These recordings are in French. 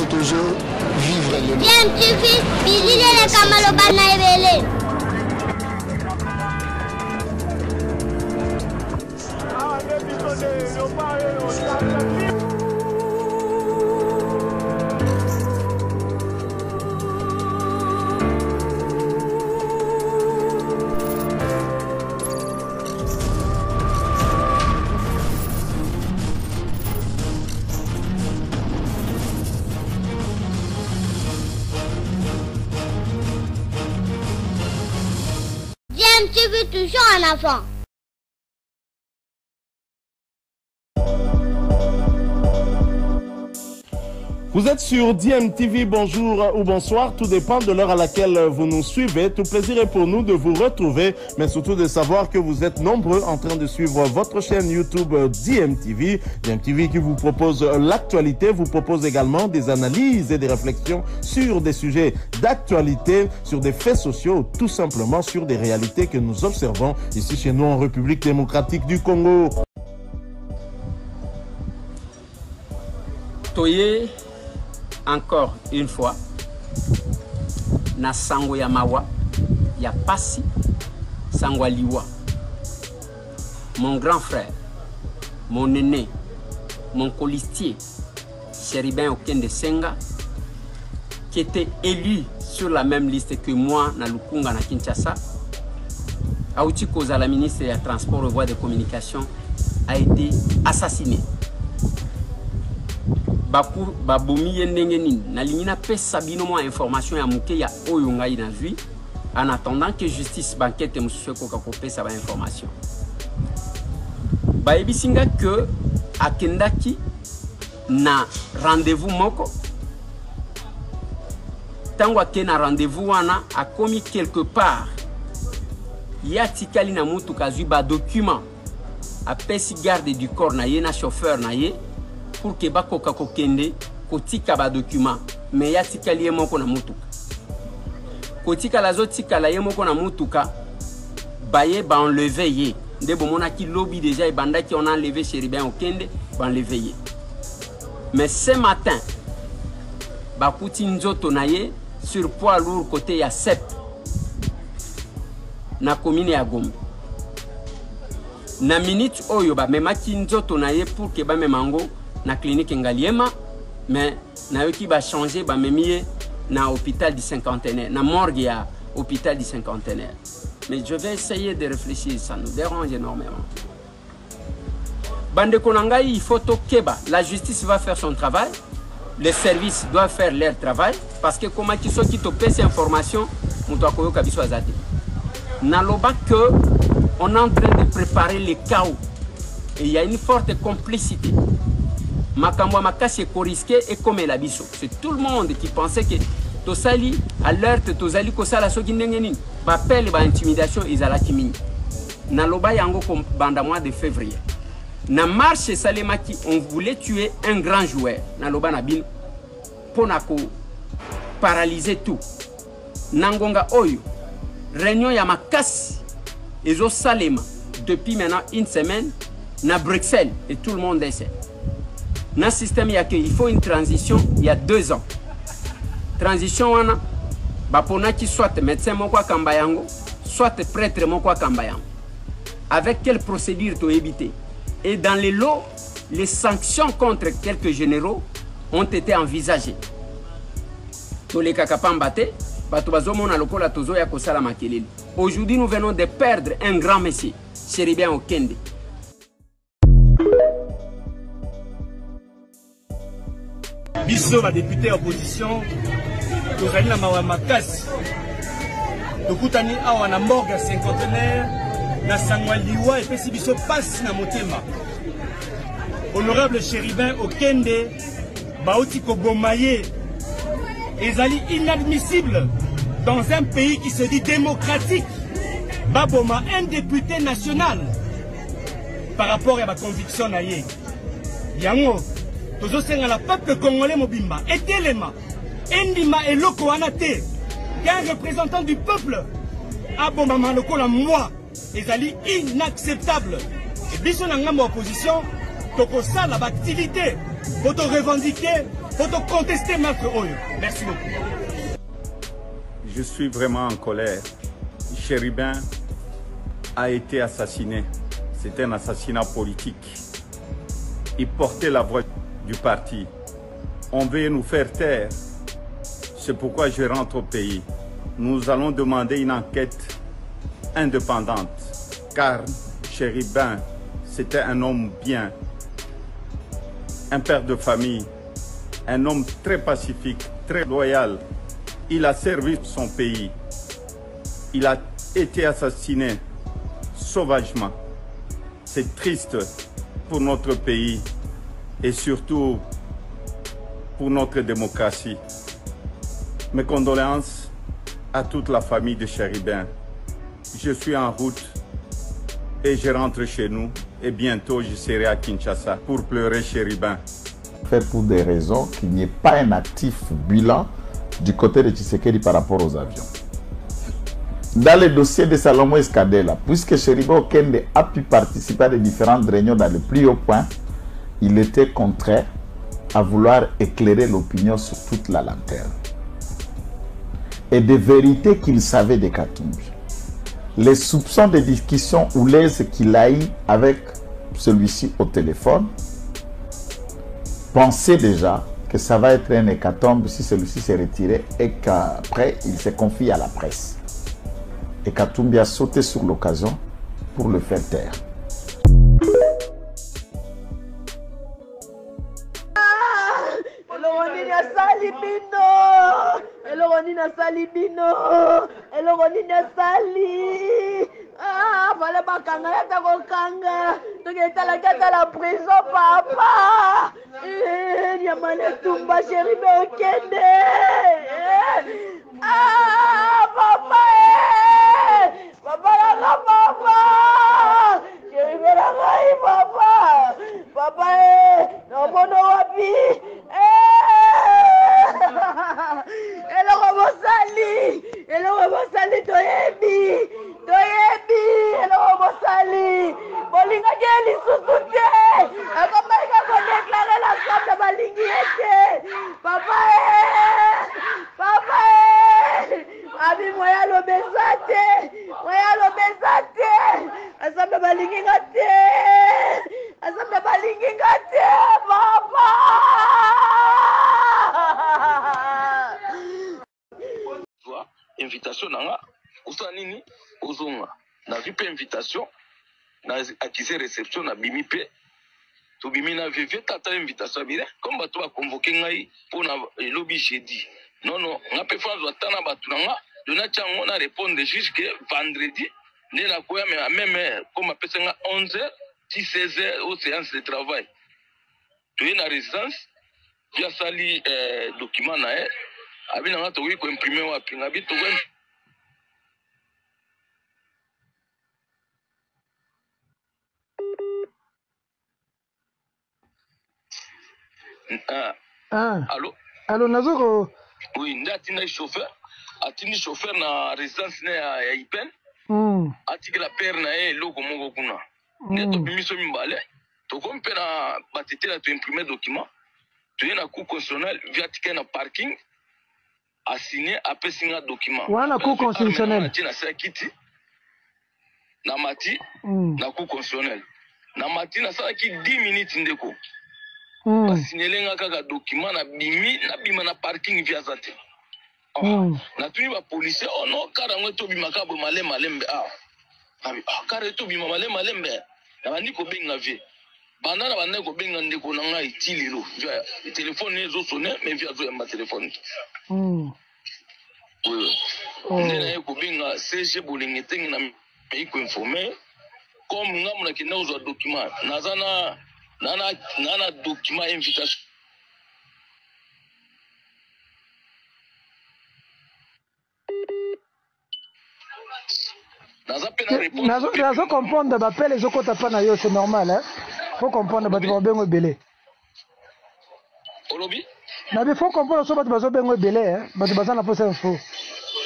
toujours vivre le Bien, tu fais, bisous les camalobana et belé. Tu veux toujours un enfant. Vous êtes sur DMTV, bonjour ou bonsoir, tout dépend de l'heure à laquelle vous nous suivez. Tout plaisir est pour nous de vous retrouver, mais surtout de savoir que vous êtes nombreux en train de suivre votre chaîne YouTube DMTV. DMTV qui vous propose l'actualité, vous propose également des analyses et des réflexions sur des sujets d'actualité, sur des faits sociaux, tout simplement sur des réalités que nous observons ici chez nous en République démocratique du Congo. Toye. Encore une fois, na sango ya mawa, ya pasi, sango liwa. Mon grand frère, mon aîné, mon colistier, Chéribin Okende Senga, qui était élu sur la même liste que moi, na Lukunga, na Kinshasa, Aouti Koza, la ministre des Transports et Voies de Communication, a été assassiné. Baku babomi yendenge nini na lingina pesa bino mo information ya muke ya oyo ngai na vie en attendant que justice banquette mususu ko ka kopesa ba information ba ebisinga que akendaki na rendez-vous moko tango akena rendez-vous wana akomi quelque part ya tikali na mutu kazui ba document apesi garde du corps na ye na chauffeur na ye pour que bakoka kokende kotika ba document mais ya tikali ye moko na mutuka kotika la zo tika la ye moko na mutuka baye ba enlever ye nde bomona ki lobby déjà e banda ki on a enlevé Chéribin Okende ba enlever ye mais ce matin bakuti nzoto na ye sur poids lourd côté ya CEP na commune ya Gombe na minute oyo ba memaki nzoto na ye pour que ba memango na clinique Ngaliema mais na yo ki ba changer ba memie na hôpital du cinquantenaire na morgue ya hôpital du cinquantenaire mais je vais essayer de réfléchir, ça nous dérange énormément. Bande konanga, il faut tokeba, la justice va faire son travail, les services doivent faire leur travail parce que comment qui sont qui te paient ces informations muto akoyo kabiso azate naloba que on est en train de préparer le chaos et il y a une forte complicité. Makambo makasi ko risqué et comme la biso. C'est tout le monde qui pensait que tosali alerte tozali ko sala soki ndenge nini. Ba pelle ba intimidation izala kimini. Na loba yango ko banda mois de février. Na marche salemaki on voulait tuer un grand joueur. Na loba na bin pona ko paralyser tout. Nangonga oyo réunion ya makasi ezo salema depuis maintenant une semaine na Bruxelles et tout le monde essaie. Dans le système, il faut une transition il y a 2 ans. Transition, on qui soit médecin, soit prêtre, avec quelle procédure tu éviter. Et dans les lots, les sanctions contre quelques généraux ont été envisagées. Aujourd'hui, nous venons de perdre un grand monsieur, Chéribin Okende. Biso va député opposition tozali na mawa makasi tokutani awa na morgue ya cinquantenaire na sangwa liwa epesi biso pasi na motema. Honorable Chéribin Okende bauti koboma ye ezali inadmissible dans un pays qui se dit démocratique baboma un député national par rapport à ma conviction na ye yango. Tozo senga la peuple congolais mobimba et telema endima et loko anate qu'un représentant du peuple a bomba loko la moi ezali inacceptable et biso na ngamba opposition toko sala activité pour revendiquer faut contester Marc Oyo. Merci beaucoup. Je suis vraiment en colère. Chéribin a été assassiné. C'était un assassinat politique. Il portait la voix du parti. On veut nous faire taire. C'est pourquoi je rentre au pays. Nous allons demander une enquête indépendante. Car Chéribin, c'était un homme bien, un père de famille, un homme très pacifique, très loyal. Il a servi son pays. Il a été assassiné sauvagement. C'est triste pour notre pays et surtout pour notre démocratie. Mes condoléances à toute la famille de Chéribin. Je suis en route et je rentre chez nous et bientôt je serai à Kinshasa pour pleurer Chéribin. Fait pour des raisons qu'il n'y ait pas un actif bilan du côté de Tshisekedi par rapport aux avions. Dans le dossier de Salomon Escadela, puisque Chéribin Okende a pu participer à des différentes réunions dans le plus haut point, il était contraint à vouloir éclairer l'opinion sur toute la lanterne. Et des vérités qu'il savait de Katumbi. Les soupçons de discussion houleuses qu'il a eu avec celui-ci au téléphone, pensait déjà que ça va être un hécatombe si celui-ci s'est retiré et qu'après il se confie à la presse. Et Katumbi a sauté sur l'occasion pour le faire taire. Ah, fallait pas kanga, y'a ko kanga. Donc il était à la prison, papa. Niamane Tumba, Chéribin Okende. Ah, papa, papa, papa. Chéribin Lagai, papa. Papa, non, mon wapi. Elle a sali, Toyebi. Elle a sali. Bolinga Geli Susute. Akomaika ko déclarer la somme de Balingi. Papa, papa, abi moya lo besate. Moya lo besate. Asamba Balingi ngate. Asamba Balingi ngate, papa. Invitation nanga usa nini ozonga na vipe invitation na accusé réception na bimi pe to bimi na vivre tata invitation bile comme bato ba convoquer ngai pour na lobby jeudi non nga pe fanzo atana bato nanga dona chango na répondre juge que vendredi ne na koya même comme apesa nga 11h 16h au séance de travail to na résidence via sali document na abi na ngato ko imprimer wapi ngabi to gwen Allô Nazoko. Oui, ndati na chauffeur atini chauffeur na résidence na ya Ipen atiki la père na loko moko kuna neto bimiso mimbale to kompe na batitela to imprimer document to na cour constitutionnel via ticket na parking a signé a signé document. Wana cour constitutionnelle. Na sa kiti na mati na cour constitutionnelle. Na mati na sa ki 10 minutes ndeko. A signaler nga kaka document na bima na parking via zate. Na tuni ba policier no karango to bima ka bo malembe kare to bima malembe na bandi ko benga vie. Banda na banda ko benga ndeko na nga itililo via téléphone ezo sonner mais via zo ya téléphone. Oui. Ndena ko benga CG bolingete na ko informer comme ngamu na kinao zo document nazana nana document invitation nazo comprendre bapele ezokota pa na yo c'est normal hein. Faut comprendre bato babengo ebele olobi na bi faut comprendre so bato bazobengo ebele hein. Bato bazana fausse info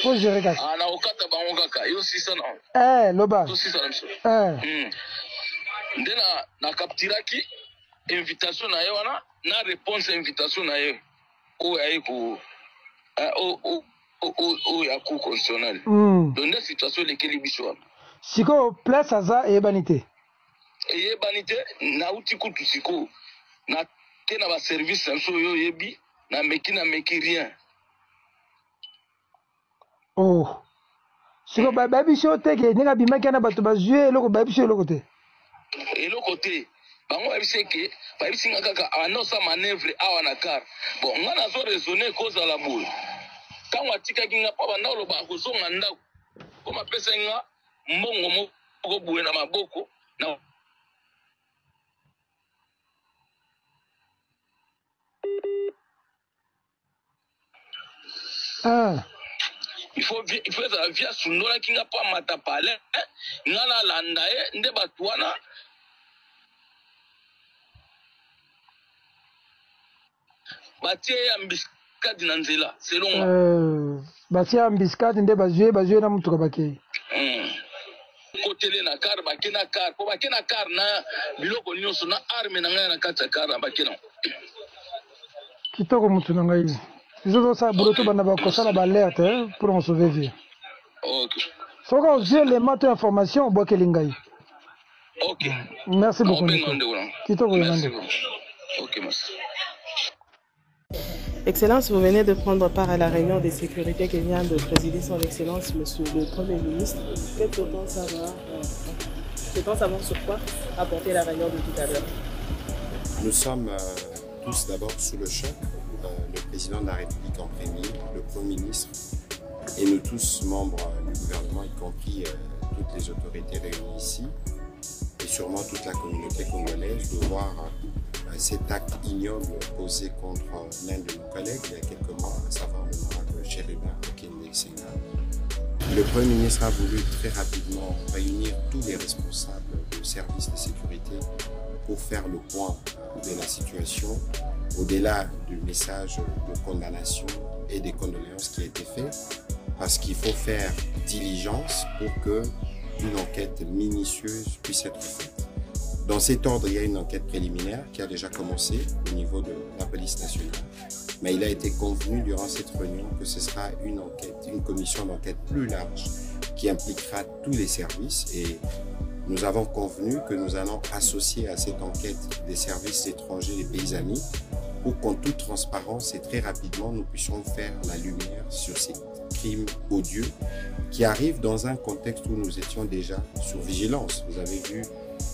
faut gérer kaka na okata bango kaka yo sisa na loba yo sisa na mso ndena na capturaki invitation na ye wana na réponse à invitation na ye ya cour constitutionnelle. Donc la situation lesquelles biso. Siko place aza et banité. Et banité na uti kutu siko na te na ba service sanso yo yebi na meki rien. Oh. Siko ba biso te ke ninga bimaki na bato ba jouer eloko ba biso eloko te. Eloko te. Bango ba biso ke ba biso ngaka anosa manœuvre awa na car. Bon ngana zo raisonner cause la boule. Quand on tika kinga pa banda lo ba kozonga ndako. Koma pesa nga mbongo moko buwe na maboko na il faut via sundola kinga pa mata pale ngana landa e nde batwana batie ambiscade na nzela selon batie ambiscade nde bazue na mutuka bakei kotele na car bakena car po bakena car na biloko nyonso na arme na ngai na kati ya car bakena kitoko mutu na ngai biso ça buroto bana bakosala ba alerte pour en sauver vie. OK. Soka ozie les mato information bokeli ngai. OK. Merci beaucoup. Kitoko merci. OK, merci. Excellence, vous venez de prendre part à la réunion de sécurité que vient de présider son Excellence, Monsieur le Premier ministre. Que peut-on savoir sur quoi a porté la réunion de tout à l'heure? Nous sommes tous d'abord sous le choc. Le président de la République en premier, le Premier ministre et nous tous membres du gouvernement, y compris toutes les autorités réunies ici et sûrement toute la communauté congolaise, de voir cet acte ignoble posé contre l'un de nos collègues il y a quelques mois, à savoir l'honorable Chéribin Okende-Senga. Le Premier ministre a voulu très rapidement réunir tous les responsables du service de sécurité pour faire le point de la situation, au-delà du message de condamnation et des condoléances qui a été fait, parce qu'il faut faire diligence pour qu'une enquête minutieuse puisse être faite. Dans cet ordre, il y a une enquête préliminaire qui a déjà commencé au niveau de la police nationale, mais il a été convenu durant cette réunion que ce sera une enquête, une commission d'enquête plus large qui impliquera tous les services et nous avons convenu que nous allons associer à cette enquête des services étrangers des pays amis pour qu'en toute transparence et très rapidement, nous puissions faire la lumière sur ces crimes odieux qui arrivent dans un contexte où nous étions déjà sur vigilance. Vous avez vu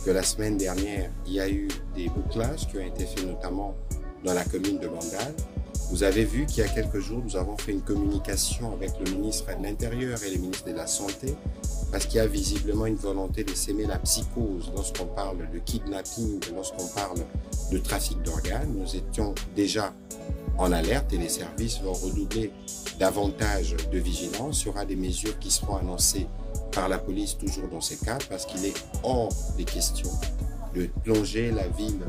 que la semaine dernière, il y a eu des bouclages qui ont été faits notamment dans la commune de Bandal. Vous avez vu qu'il y a quelques jours, nous avons fait une communication avec le ministre de l'Intérieur et le ministre de la Santé parce qu'il y a visiblement une volonté de s'aimer la psychose lorsqu'on parle de kidnapping, lorsqu'on parle de trafic d'organes. Nous étions déjà en alerte et les services vont redoubler davantage de vigilance. Il y aura des mesures qui seront annoncées par la police toujours dans ces cas parce qu'il est hors des questions de plonger la ville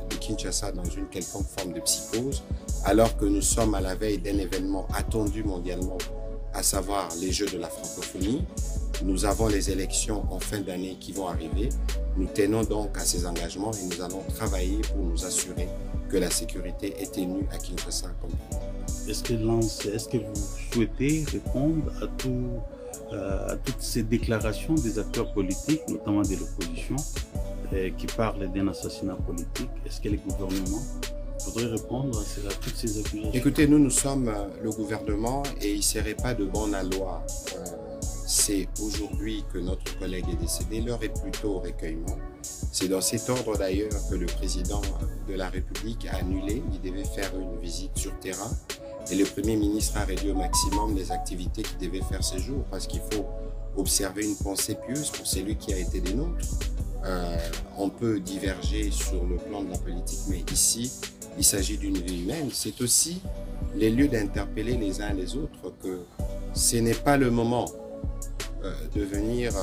de Kinshasa dans une quelconque forme de psychose alors que nous sommes à la veille d'un événement attendu mondialement, à savoir les Jeux de la francophonie. Nous avons les élections en fin d'année qui vont arriver. Nous tenons donc à ces engagements et nous allons travailler pour nous assurer que la sécurité est tenue à Kinshasa. Est-ce que vous souhaitez répondre à toutes ces déclarations des acteurs politiques, notamment de l'opposition, qui parlent d'un assassinat politique? Est-ce que le gouvernement faudrait répondre à toutes ces accusations? Écoutez, nous sommes le gouvernement et il ne serait pas de bon aloi. C'est aujourd'hui que notre collègue est décédé, l'heure est plutôt au recueillement. C'est dans cet ordre d'ailleurs que le président de la République a annulé, il devait faire une visite sur terrain et le Premier ministre a réduit au maximum les activités qu'il devait faire ce jour parce qu'il faut observer une pensée pieuse pour celui qui a été des nôtres. On peut diverger sur le plan de la politique, mais ici, il s'agit d'une vie humaine. C'est aussi les lieux d'interpeller les uns les autres que ce n'est pas le moment de venir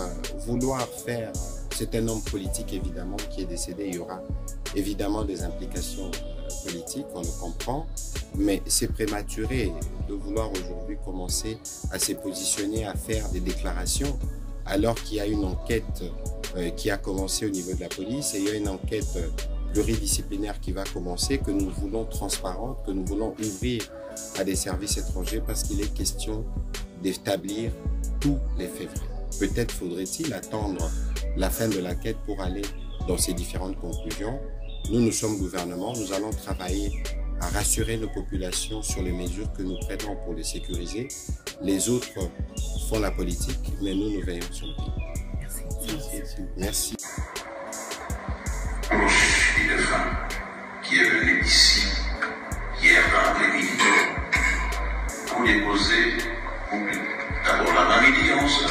vouloir faire. C'est un homme politique évidemment qui est décédé, il y aura évidemment des implications politiques, on le comprend, mais c'est prématuré de vouloir aujourd'hui commencer à se positionner, à faire des déclarations alors qu'il y a une enquête qui a commencé au niveau de la police et il y a une enquête pluridisciplinaire qui va commencer, que nous voulons transparente, que nous voulons ouvrir à des services étrangers parce qu'il est question d'établir tous les faits vrais. Peut-être faudrait-il attendre la fin de la quête pour aller dans ces différentes conclusions. Nous sommes gouvernement, nous allons travailler à rassurer nos populations sur les mesures que nous prenons pour les sécuriser. Les autres font la politique, mais nous veillons sur le pays. Merci. Proche du défunt qui est venu ici hier dans l'après-midi pour déposer d'abord la mamie 11,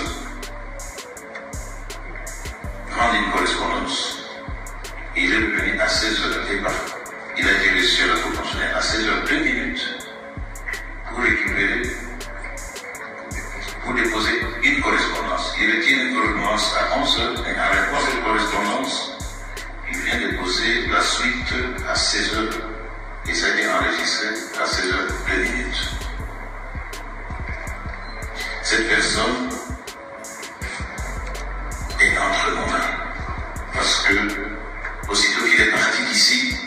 prendre une correspondance. Il est venu à 16h, il a été reçu à la Cour constitutionnelle à 16h02 pour récupérer, pour déposer une correspondance. Il retient une correspondance à 11h et en réponse à cette correspondance, il vient déposer la suite à 16h et ça a été enregistré à 16h02. Cette personne est entre nos mains parce que aussitôt qu'il est parti d'ici,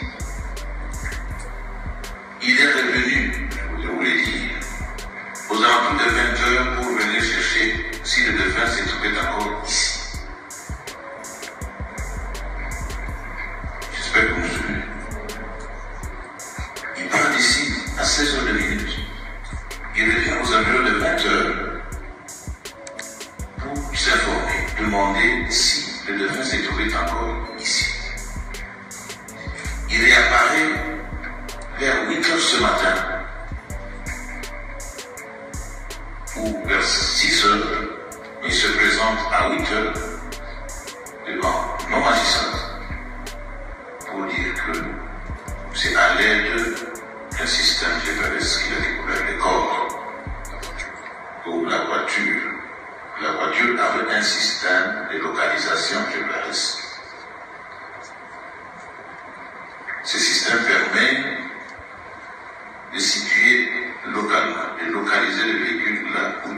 il est revenu, je voulais dire, aux alentours de 20h pour venir chercher si le défunt se trouvait encore ici. J'espère que vous me suivez. Il part d'ici à 16h02. Il revient aux environs de 20h pour s'informer, demander si le défunt se trouvait encore ici. Il réapparaît vers 8h ce matin, ou vers 6h, il se présente à 8h devant nos magistrats pour dire que c'est à l'aide d'un système GPS qu'il a découvert les corps pour la voiture. La voiture avait un système de localisation GPS. Ce système permet